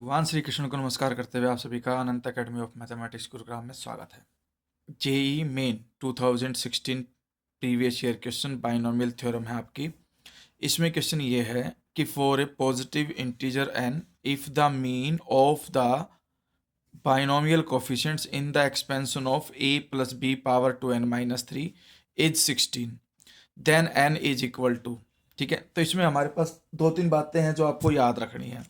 भगवान श्री कृष्ण को नमस्कार करते हुए आप सभी का Anant Academy of Mathematics Gurugram में स्वागत है। JEE Main 2016 previous year question binomial theorem है आपकी। इसमें क्वेश्चन ये है कि for a positive integer n if the mean of the binomial coefficients in the expansion of a plus b power to n minus 3 is 16 then n is equal to. ठीक है, तो इसमें हमारे पास दो तीन बातें हैं जो आपको याद रखनी है।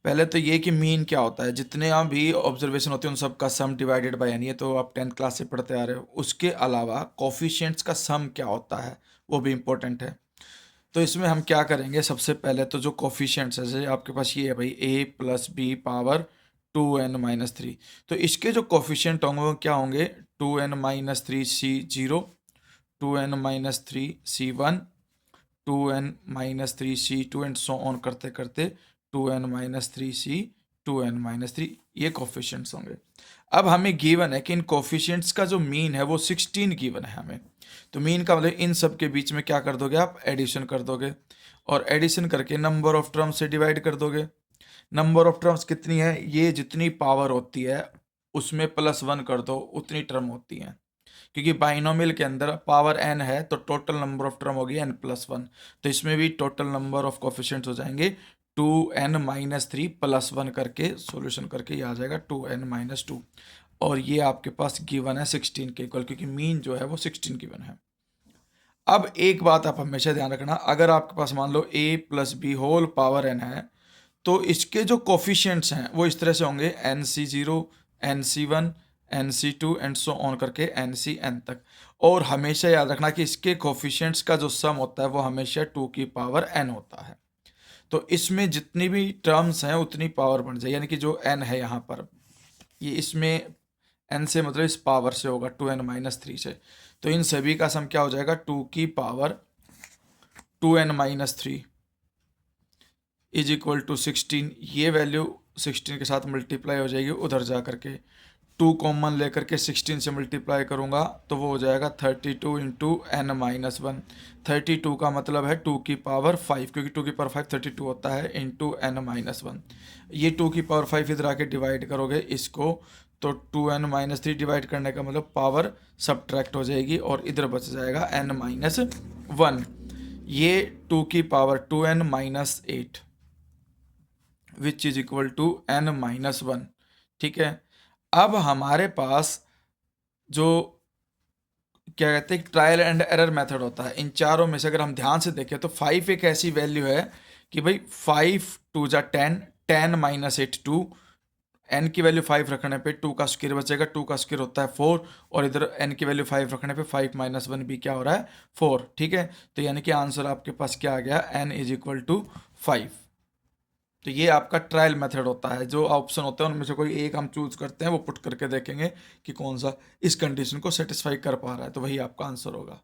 पहले तो ये कि मीन क्या होता है, जितने आप भी ऑब्जर्वेशन होते हैं उन सब का सम डिवाइडेड बाय एन, ये तो आप 10th क्लास से पढ़ते आ रहे हो। उसके अलावा कोफिशिएंट्स का सम क्या होता है वो भी इम्पोर्टेंट है। तो इसमें हम क्या करेंगे, सबसे पहले तो जो कोफिशिएंट्स है, जैसे आपके पास ये है भाई a plus b power 2n minus 3, तो इसके जो कोफिशिएंट होंगे वो क्या होंगे, 2n minus 3 c0, 2n minus 3 c1, 2n minus 3 c2 and so on करते करते 2n minus 3 c 2n minus 3, ये कोफिशिएंट्स होंगे। अब हमें गिवन है कि इन कोफिशिएंट्स का जो मीन है वो 16 गिवन है हमें। तो मीन का मतलब इन सब के बीच में क्या कर दोगे, आप एडिशन कर दोगे और एडिशन करके नंबर ऑफ टर्म्स से डिवाइड कर दोगे। नंबर ऑफ टर्म्स कितनी है, ये जितनी पावर होती है उसमें +1 कर दो, उतनी टर्म होती हैं। क्योंकि बाइनोमियल के अंदर पावर n है तो टोटल नंबर ऑफ टर्म होगी n+1, तो इसमें भी टोटल नंबर ऑफ कोफिशिएंट्स हो जाएंगे 2n माइनस 3 +1 करके सॉल्यूशन करके ये आ जाएगा 2n माइनस 2, और ये आपके पास गिवन है 16 के इक्वल, क्योंकि मीन जो है वो 16 गिवन है। अब एक बात आप हमेशा ध्यान रखना, अगर आपके पास मान लो a plus b whole power n है तो इसके जो कोफिशिएंट्स हैं वो इस तरह से होंगे nc0, nc1, nc2 and so on करके ncn तक। और हमेशा याद रखना कि इसके कोफिशिएंट्स का जो सम होता है वो हमेशा 2 की पावर n होता है। तो इसमें जितनी भी टर्म्स हैं उतनी पावर बढ़ जाए, यानी कि जो n है यहाँ पर, ये इसमें n से मतलब इस पावर से होगा 2n माइनस 3 से, तो इन सभी का सम क्या हो जाएगा 2 की power 2n minus 3 is equal to 16। ये वैल्यू 16 के साथ मल्टीप्लाई हो जाएगी, उधर जा करके 2 कॉमन लेकर के 16 से मल्टीप्लाई करूँगा तो वो हो जाएगा 32 इंटू एन माइनस 1। 32 का मतलब है 2 की पावर 5, क्योंकि 2 की पावर 5 32 होता है, इंटू एन माइनस 1। ये 2 की पावर 5 इधर आके डिवाइड करोगे इसको तो 2n माइनस 3 डिवाइड करने का मतलब पावर सब्ट्रैक्ट हो जाएगी और इधर बच जाएगा n माइनस 1। ये 2 की power 2n minus 8 which is equal to n minus 1। ठीक है, अब हमारे पास जो क्या कहते हैं ट्रायल एंड एरर मेथड होता है, इन चारों में से अगर हम ध्यान से देखें तो 5 एक ऐसी वैल्यू है कि भाई 5 2 जा 10, 10 माइनस 8 2, n की वैल्यू 5 रखने पे 2 का स्क्वायर बचेगा, 2 का स्क्वायर होता है 4, और इधर n की वैल्यू 5 रखने पे 5 माइनस 1 भी क्या हो रहा है 4। ठीक है, तो यानी कि आंसर आपके पास क्या आ गया, n इज इक्वल टू 5। तो ये आपका ट्रायल मेथड होता है, जो ऑप्शन होते हैं उनमें से कोई एक हम चूज करते हैं, वो पुट करके देखेंगे कि कौन सा इस कंडीशन को सेटिस्फाई कर पा रहा है, तो वही आपका आंसर होगा।